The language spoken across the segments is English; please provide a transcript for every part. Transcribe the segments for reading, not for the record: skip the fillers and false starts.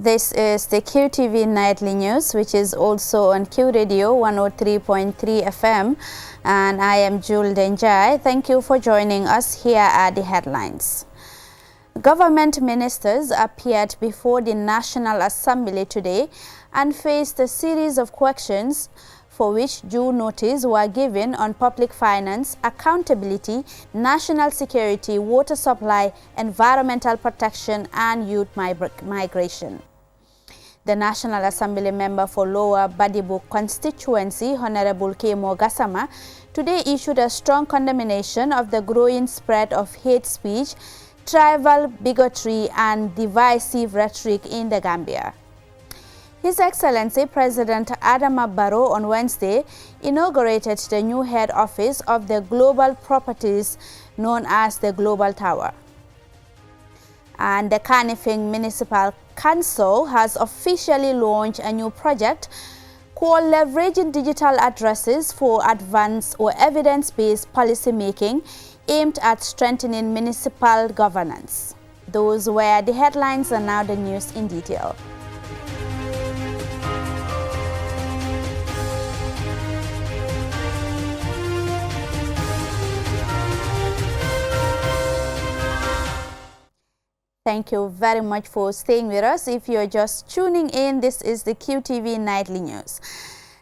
This is the QTV Nightly News, which is also on Q Radio 103.3 FM, and I am Jul Denjai. Thank you for joining us. Here are the headlines. Government ministers appeared before the National Assembly today and faced a series of questions for which due notice were given on public finance, accountability, national security, water supply, environmental protection, and youth migration. The National Assembly member for Lower Badibu constituency, Honorable Kemo Gassama, today issued a strong condemnation of the growing spread of hate speech, tribal bigotry, and divisive rhetoric in the Gambia. His Excellency President Adama Barrow on Wednesday inaugurated the new head office of the global properties known as the Global Tower. And the Kanifing Municipal Council has officially launched a new project called Leveraging Digital Addresses for Advanced or Evidence-Based Policy Making, aimed at strengthening municipal governance. Those were the headlines, and now the news in detail. Thank you very much for staying with us. If you're just tuning in, this is the QTV Nightly News.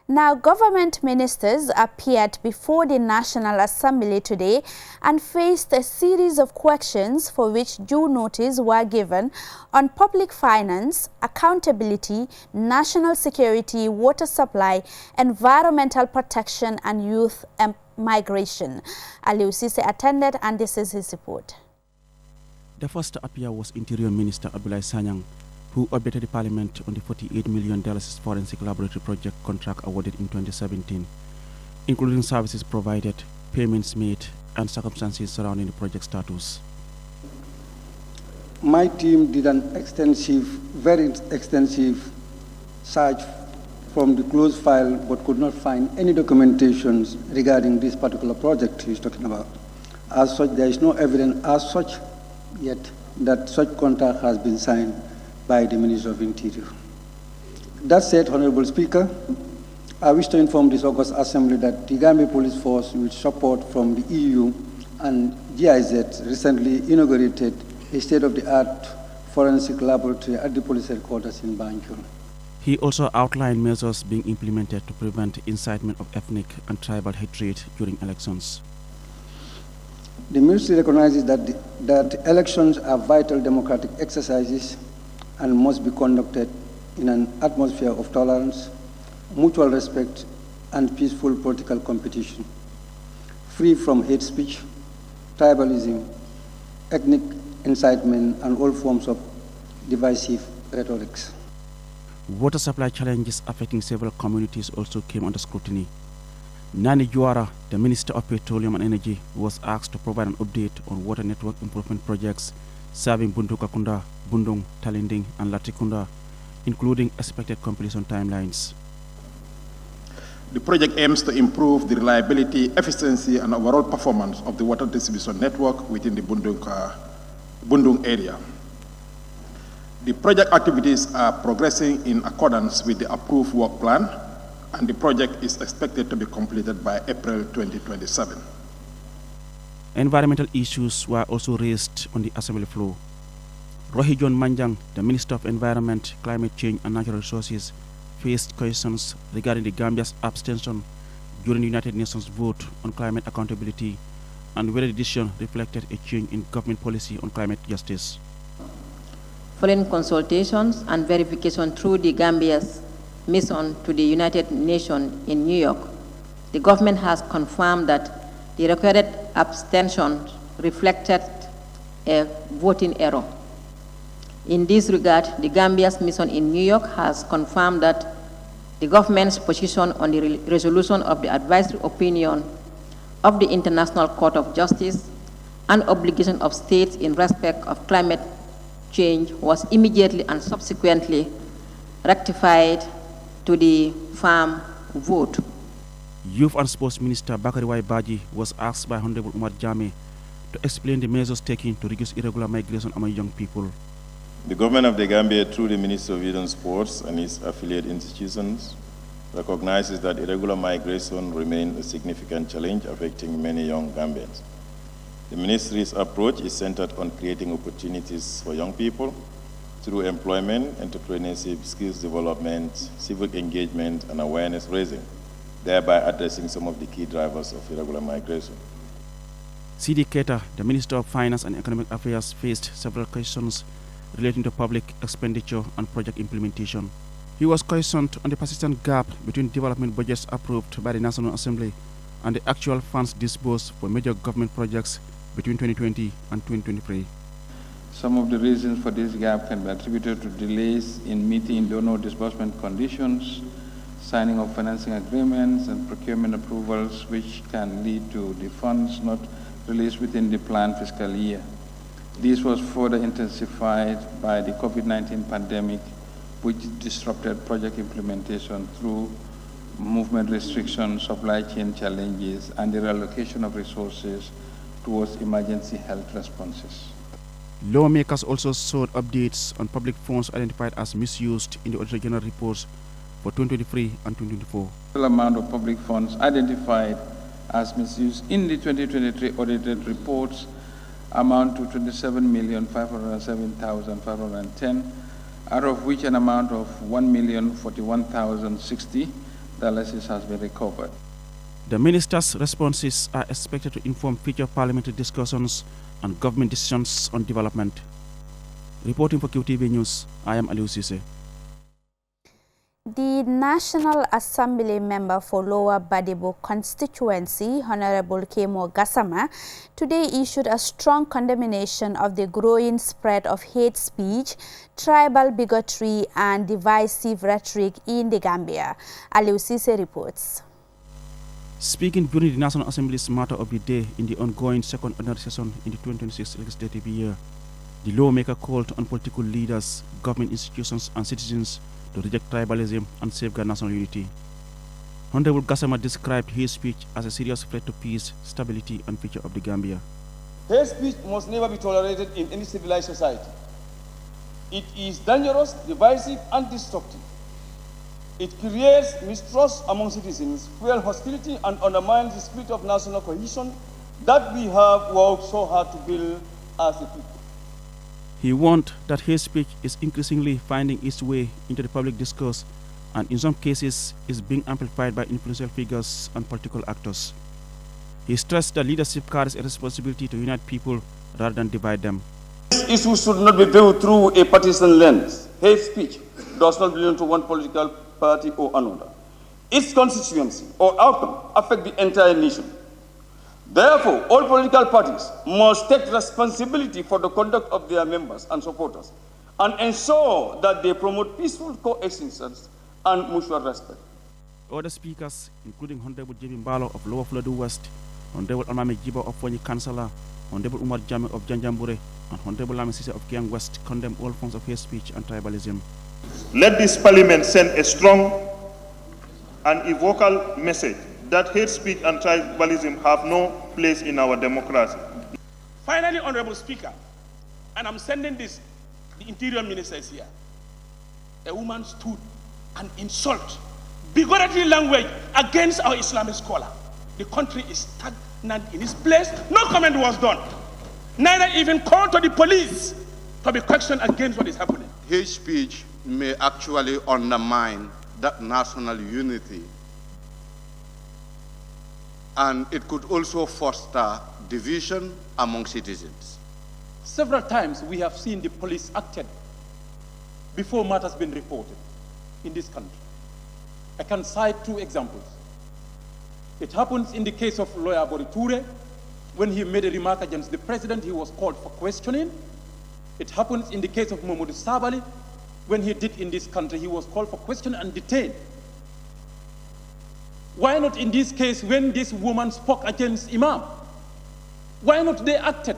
Now, government ministers appeared before the National Assembly today and faced a series of questions for which due notice were given on public finance, accountability, national security, water supply, environmental protection, and youth migration. Aliou Cisse attended, and this is his report. The first to appear was Interior Minister Abdoulaye Sanyang, who updated the Parliament on the $48 million forensic laboratory project contract awarded in 2017, including services provided, payments made, and circumstances surrounding the project status. My team did an very extensive search from the closed file, but could not find any documentations regarding this particular project he's talking about. As such, there is no evidence as such yet that such contract has been signed by the Minister of Interior. That said, Honorable Speaker, I wish to inform this August Assembly that the Gambia Police Force, with support from the EU and GIZ, recently inaugurated a state-of-the-art forensic laboratory at the police headquarters in Banjul. He also outlined measures being implemented to prevent incitement of ethnic and tribal hatred during elections. The Ministry recognizes that elections are vital democratic exercises and must be conducted in an atmosphere of tolerance, mutual respect, and peaceful political competition, free from hate speech, tribalism, ethnic incitement, and all forms of divisive rhetorics. Water supply challenges affecting several communities also came under scrutiny. Nani Juara, the Minister of Petroleum and Energy, was asked to provide an update on water network improvement projects serving Buntukakunda, Bundung, Talinding, and Latikunda, including expected completion timelines. The project aims to improve the reliability, efficiency, and overall performance of the water distribution network within the Bundung area. The project activities are progressing in accordance with the approved work plan, and the project is expected to be completed by April 2027. Environmental issues were also raised on the assembly floor. Rohijon Manjang, the Minister of Environment, Climate Change and Natural Resources, faced questions regarding the Gambia's abstention during the United Nations vote on climate accountability and whether the decision reflected a change in government policy on climate justice. Following consultations and verification through the Gambia's mission to the United Nations in New York, the government has confirmed that the recorded abstention reflected a voting error. In this regard, the Gambia's mission in New York has confirmed that the government's position on the resolution of the advisory opinion of the International Court of Justice and obligation of states in respect of climate change was immediately and subsequently rectified to the firm vote. Youth and Sports Minister Bakari Baji was asked by Honorable Umar Jame to explain the measures taken to reduce irregular migration among young people. The government of the Gambia, through the Ministry of Youth and Sports and its affiliate institutions, recognizes that irregular migration remains a significant challenge affecting many young Gambians. The ministry's approach is centered on creating opportunities for young people through employment, entrepreneurship, skills development, civic engagement, and awareness raising, thereby addressing some of the key drivers of irregular migration. C.D. Keita, the Minister of Finance and Economic Affairs, faced several questions relating to public expenditure and project implementation. He was questioned on the persistent gap between development budgets approved by the National Assembly and the actual funds disbursed for major government projects between 2020 and 2023. Some of the reasons for this gap can be attributed to delays in meeting donor disbursement conditions, signing of financing agreements, and procurement approvals, which can lead to the funds not released within the planned fiscal year. This was further intensified by the COVID-19 pandemic, which disrupted project implementation through movement restrictions, supply chain challenges, and the reallocation of resources towards emergency health responses. Lawmakers also sought updates on public funds identified as misused in the Auditor General reports for 2023 and 2024. The total amount of public funds identified as misused in the 2023 audited reports amount to 27,507,510, out of which an amount of $1,041,060 has been recovered. The minister's responses are expected to inform future parliamentary discussions and government decisions on development. Reporting for QTV News, I am Aliou Cisse. The National Assembly member for Lower Badibu constituency, Honorable Kemo Gassama, today issued a strong condemnation of the growing spread of hate speech, tribal bigotry and divisive rhetoric in the Gambia. Aliou Cisse reports. Speaking during the National Assembly's Matter of the Day in the ongoing second ordinary session in the 2026 legislative year, the lawmaker called on political leaders, government institutions and citizens to reject tribalism and safeguard national unity. Honorable Gassama described hate speech as a serious threat to peace, stability and future of the Gambia. Hate speech must never be tolerated in any civilized society. It is dangerous, divisive and destructive. It creates mistrust among citizens, fuels hostility and undermines the spirit of national cohesion that we have worked so hard to build as a people. He warned that hate speech is increasingly finding its way into the public discourse and in some cases is being amplified by influential figures and political actors. He stressed that leadership carries a responsibility to unite people rather than divide them. This issue should not be viewed through a partisan lens. Hate speech does not belong to one political party or another. Its constituency or outcome affect the entire nation. Therefore, all political parties must take responsibility for the conduct of their members and supporters and ensure that they promote peaceful coexistence and mutual respect. Other speakers, including Honorable J.B. Mbalo of Lower Flodu West, Honorable Almame Jiba of Fonyi Councillor, Honorable Umar Jame of Janjambure, and Honorable Lame Sise of Kiang West condemn all forms of hate speech and tribalism. Let this parliament send a strong and evocal message that hate speech and tribalism have no place in our democracy. Finally, Honorable Speaker, and I'm sending this, the Interior Minister is here. A woman stood and insult, bigotry language against our Islamic scholar. The country is stagnant in its place. No comment was done. Neither even call to the police to be questioned against what is happening. Hate speech may actually undermine that national unity, and it could also foster division among citizens. Several times we have seen the police acted before matters been reported in this country. I can cite two examples. It happens in the case of lawyer Boriture. When he made a remark against the president, he was called for questioning. It happens in the case of Momodu Sabali. When he did in this country, he was called for questioning and detained. Why not in this case when this woman spoke against Imam? Why not they acted?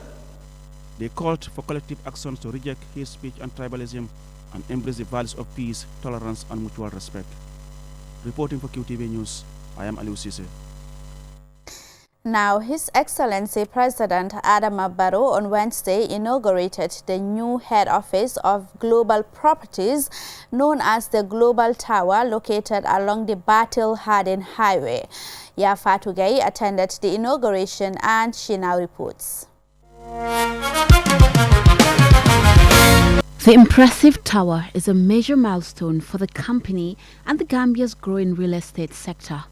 They called for collective actions to reject hate speech and tribalism and embrace the values of peace, tolerance and mutual respect. Reporting for QTV News, I am Aliou Cisse. Now, His Excellency President Adama Barrow on Wednesday inaugurated the new head office of Global Properties, known as the Global Tower, located along the Battle-Harden Highway. Yafatu Gay attended the inauguration and she now reports. The impressive tower is a major milestone for the company and the Gambia's growing real estate sector.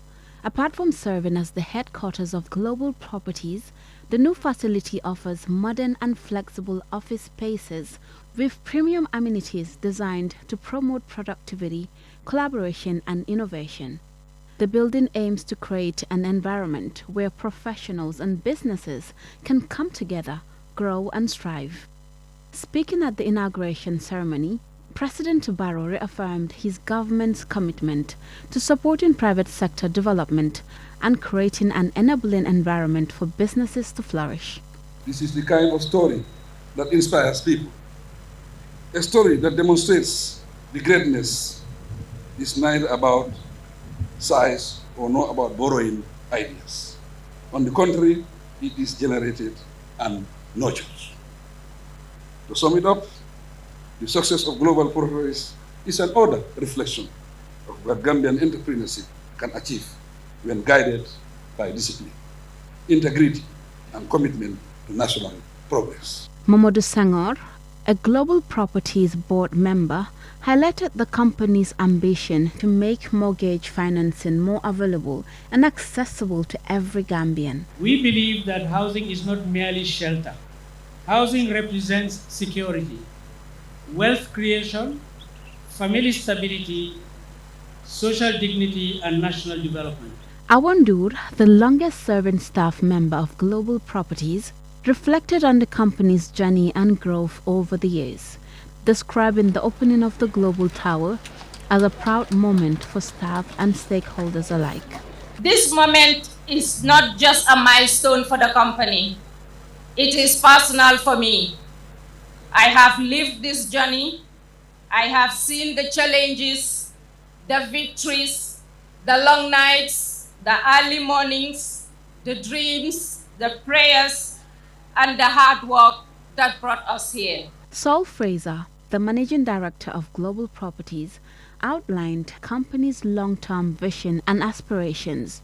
Apart from serving as the headquarters of Global Properties, the new facility offers modern and flexible office spaces with premium amenities designed to promote productivity, collaboration and innovation. The building aims to create an environment where professionals and businesses can come together, grow and strive. Speaking at the inauguration ceremony, President Barrow reaffirmed his government's commitment to supporting private sector development and creating an enabling environment for businesses to flourish. This is the kind of story that inspires people. A story that demonstrates the greatness is neither about size or not about borrowing ideas. On the contrary, it is generated and nurtured. To sum it up, the success of Global Properties is an order reflection of what Gambian entrepreneurship can achieve when guided by discipline, integrity, and commitment to national progress. Mamadou Senghor, a Global Properties board member, highlighted the company's ambition to make mortgage financing more available and accessible to every Gambian. We believe that housing is not merely shelter. Housing represents security, wealth creation, family stability, social dignity, and national development. Awandur, the longest-serving staff member of Global Properties, reflected on the company's journey and growth over the years, describing the opening of the Global Tower as a proud moment for staff and stakeholders alike. This moment is not just a milestone for the company. It is personal for me. I have lived this journey. I have seen the challenges, the victories, the long nights, the early mornings, the dreams, the prayers, and the hard work that brought us here. Saul Fraser, the managing director of Global Properties, outlined the company's long-term vision and aspirations,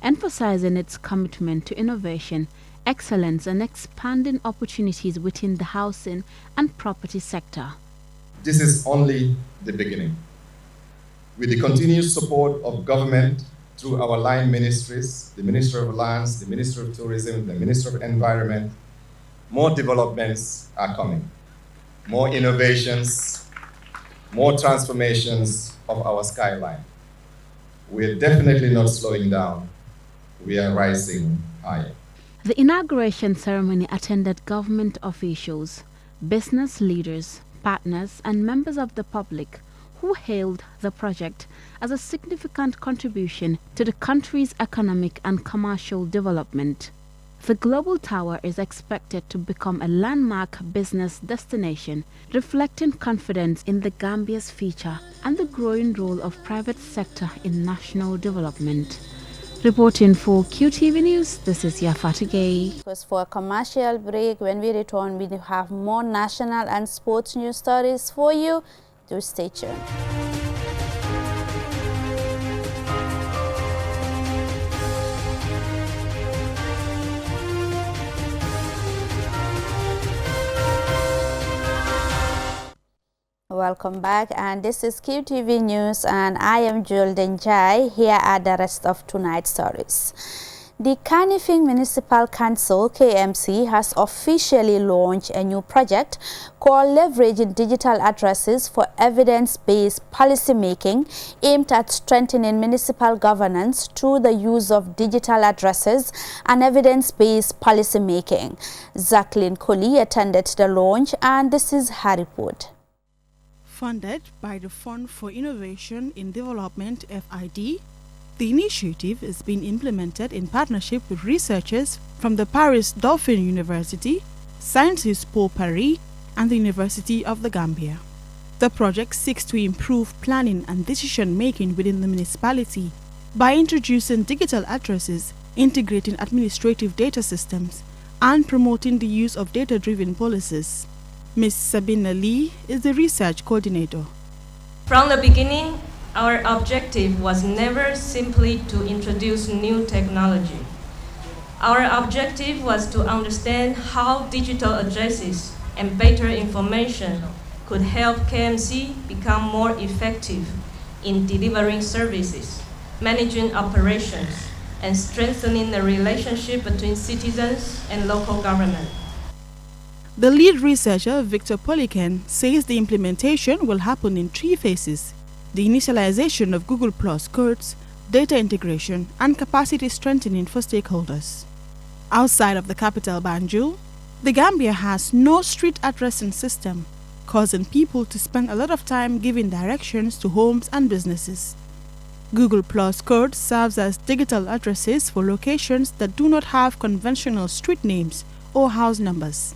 emphasizing its commitment to innovation, excellence and expanding opportunities within the housing and property sector. This is only the beginning. With the continued support of government through our line ministries, the Ministry of Lands, the Ministry of Tourism, the Ministry of Environment, more developments are coming. More innovations, more transformations of our skyline. We're definitely not slowing down. We are rising higher. The inauguration ceremony attended government officials, business leaders, partners, and members of the public who hailed the project as a significant contribution to the country's economic and commercial development. The Global Tower is expected to become a landmark business destination, reflecting confidence in the Gambia's future and the growing role of private sector in national development. Reporting for QTV News, this is Yafatu Gay. It was for a commercial break. When we return, we have more national and sports news stories for you. Do stay tuned. Welcome back, and this is QTV News, and I am Jul Denjai. Here are the rest of tonight's stories. The Kanifing Municipal Council, KMC, has officially launched a new project called Leveraging Digital Addresses for Evidence-Based Policymaking, aimed at strengthening municipal governance through the use of digital addresses and evidence-based policymaking. Jacqueline Colley attended the launch, and this is her report. Funded by the Fund for Innovation in Development, FID, the initiative is being implemented in partnership with researchers from the Paris Dauphine University, Sciences Po Paris, and the University of the Gambia. The project seeks to improve planning and decision-making within the municipality by introducing digital addresses integrating administrative data systems, and promoting the use of data-driven policies. Ms. Sabina Lee is the research coordinator. From the beginning, our objective was never simply to introduce new technology. Our objective was to understand how digital addresses and better information could help KMC become more effective in delivering services, managing operations, and strengthening the relationship between citizens and local government. The lead researcher, Victor Polican, says the implementation will happen in 3 phases: the initialization of Google Plus codes, data integration, and capacity strengthening for stakeholders. Outside of the capital Banjul, the Gambia has no street addressing system, causing people to spend a lot of time giving directions to homes and businesses. Google Plus code serves as digital addresses for locations that do not have conventional street names or house numbers.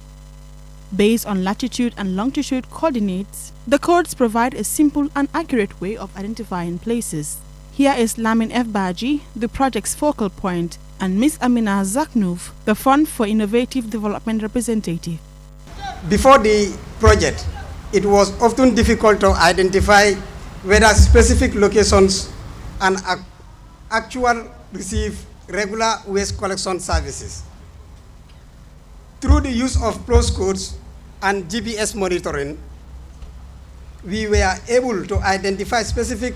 Based on latitude and longitude coordinates, the codes provide a simple and accurate way of identifying places. Here is Lamin F. Baji, the project's focal point, and Ms. Amina Zaknouf, the Fund for Innovative Development representative. Before the project, it was often difficult to identify whether specific locations and actual receive regular waste collection services. Through the use of postcodes and GPS monitoring, we were able to identify specific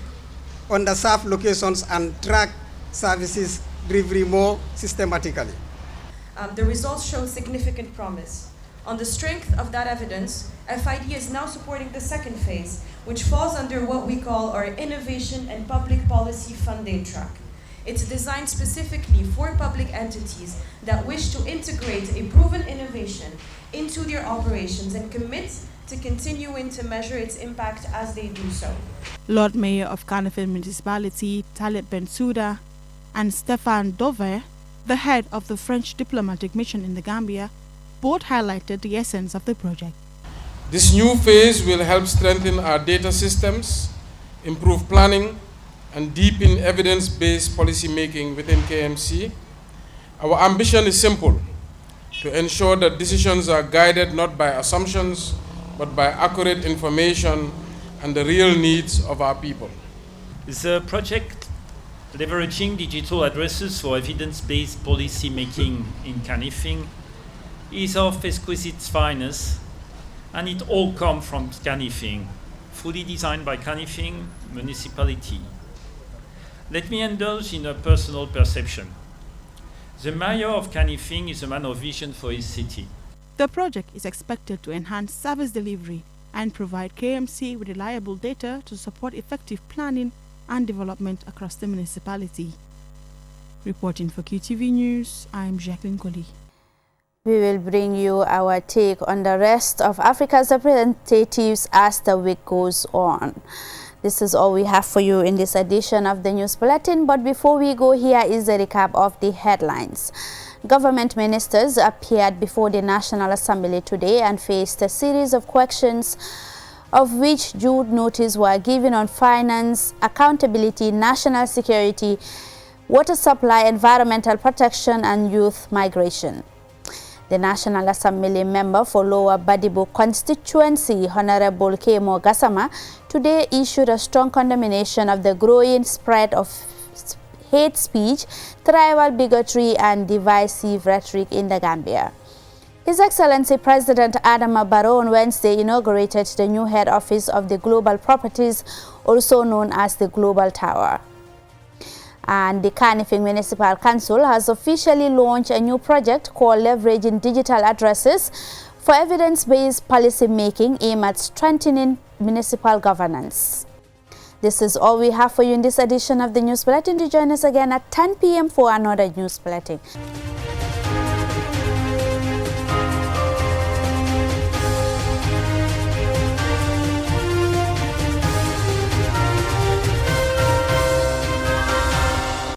underserved locations and track services delivery more systematically. The results show significant promise. On the strength of that evidence, FID is now supporting the second phase, which falls under what we call our Innovation and Public Policy Funding track. It's designed specifically for public entities that wish to integrate a proven innovation into their operations and commit to continuing to measure its impact as they do so. Lord Mayor of Kanifing Municipality, Talib Bensouda, and Stéphane Dover, the head of the French diplomatic mission in the Gambia, both highlighted the essence of the project. This new phase will help strengthen our data systems, improve planning, and deepen evidence-based policy making within KMC. Our ambition is simple: to ensure that decisions are guided not by assumptions, but by accurate information and the real needs of our people. The project, leveraging digital addresses for evidence-based policy making in Kanifing, is of exquisite fineness, and it all comes from Kanifing, fully designed by Kanifing municipality. Let me indulge in a personal perception. The mayor of Kanifing is a man of vision for his city. The project is expected to enhance service delivery and provide KMC with reliable data to support effective planning and development across the municipality. Reporting for QTV News, I'm Jacqueline Collie. We will bring you our take on the rest of Africa's representatives as the week goes on. This is all we have for you in this edition of the News Bulletin, but before we go, here is a recap of the headlines. Government ministers appeared before the National Assembly today and faced a series of questions, of which due notice were given on finance, accountability, national security, water supply, environmental protection, and youth migration. The National Assembly member for Lower Badibu constituency, Honorable Kemo Gassama, today issued a strong condemnation of the growing spread of hate speech, tribal bigotry, and divisive rhetoric in the Gambia. His Excellency President Adama Barrow on Wednesday inaugurated the new head office of the Global Properties, also known as the Global Tower. And the Kanifing Municipal Council has officially launched a new project called Leveraging Digital Addresses for Evidence-Based Policy Making aimed at strengthening municipal governance. This is all we have for you in this edition of the News Bulletin. To join us again at 10 p.m. for another News Bulletin.